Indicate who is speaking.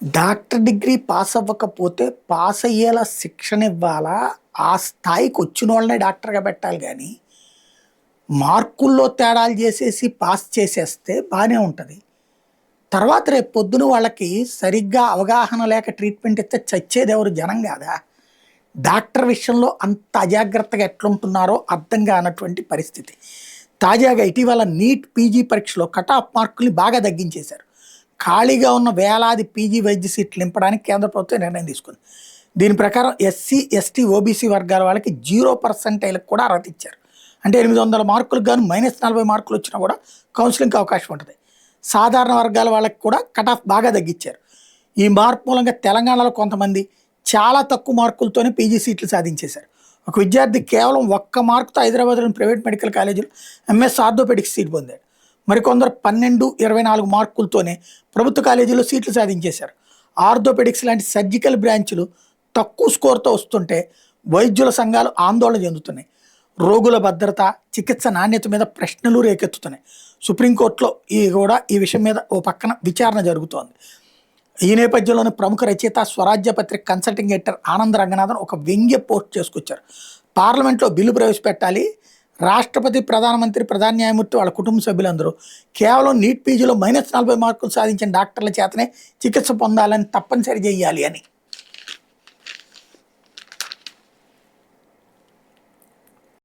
Speaker 1: Doctor degree pass అవ్వకపోతే pass అయ్యేలా శిక్షణ ఇవ్వాలా? ఆ స్థాయికి వచ్చిన వాళ్ళనే డాక్టర్‌గా పెట్టాలి గానీ, మార్కుల్లో తేడాలు జేసేసి పాస్ చేసేస్తే బానే ఉంటది. తర్వాత రేపు పొద్దున వాళ్ళకి సరిగ్గా అవగాహన లేక ట్రీట్మెంట్ ఇస్తే చచ్చేదెవరు? జనం గాదా? డాక్టర్ విషయంలో అంత అజాగ్రత్తగా ఎట్లుంటున్నారో అర్థం కానటువంటి పరిస్థితి. తాజాగా ఇటీవల నీట్ పీజీ పరీక్షలో కట్ ఆఫ్ మార్కుల్ని బాగా తగ్గించేశారు. ఖాళీగా ఉన్న వేలాది పీజీ వైద్య సీట్లు నింపడానికి కేంద్ర ప్రభుత్వం నిర్ణయం తీసుకుంది. దీని ప్రకారం ఎస్సీ, ఎస్టీ, ఓబీసీ వర్గాల వాళ్ళకి 0% కూడా అర్హత ఇచ్చారు. అంటే 800 మార్కులకు గాను -40 మార్కులు వచ్చినా కూడా కౌన్సిలింగ్‌కి అవకాశం ఉంటది. సాధారణ వర్గాల వాళ్ళకి కూడా కట్ ఆఫ్ బాగా తగ్గించారు. ఈ మార్పు మూలంగా తెలంగాణలో కొంతమంది చాలా తక్కువ మార్కులతోనే పీజీ సీట్లు సాధించేశారు. ఒక విద్యార్థి కేవలం ఒక్క మార్కుతో హైదరాబాద్‌లోని ప్రైవేట్ మెడికల్ కాలేజీలో ఎంఎస్ ఆర్థోపెడిక్స్ సీట్ పొందాడు. మరికొందరు 12, 24 మార్కులతోనే ప్రభుత్వ కాలేజీలో సీట్లు సాధించేశారు. ఆర్థోపెడిక్స్ లాంటి సర్జికల్ బ్రాంచ్‌లు తక్కువ స్కోర్‌తో వస్తుంటే వైద్యుల సంఘాలు ఆందోళన చెందుతున్నాయి. రోగుల భద్రత, చికిత్స నాణ్యత మీద ప్రశ్నలు రేకెత్తుతున్నాయి. సుప్రీంకోర్టులో ఈ విషయం మీద ఓ పక్కన విచారణ జరుగుతోంది. ఈ నేపథ్యంలోనే ప్రముఖ రచయిత, స్వరాజ్య పత్రిక కన్సల్టింగ్ ఎడిటర్ ఆనంద్ రంగనాథన్ ఒక వ్యంగ్య పోస్ట్ చేసుకొచ్చారు. పార్లమెంట్లో బిల్లు ప్రవేశపెట్టాలి. రాష్ట్రపతి, ప్రధానమంత్రి, ప్రధాన న్యాయమూర్తి, వాళ్ళ కుటుంబ సభ్యులందరూ కేవలం నీట్ పీజీలో -40 మార్కులు సాధించిన డాక్టర్ల చేతనే చికిత్స పొందాలని తప్పనిసరి చేయాలి అని.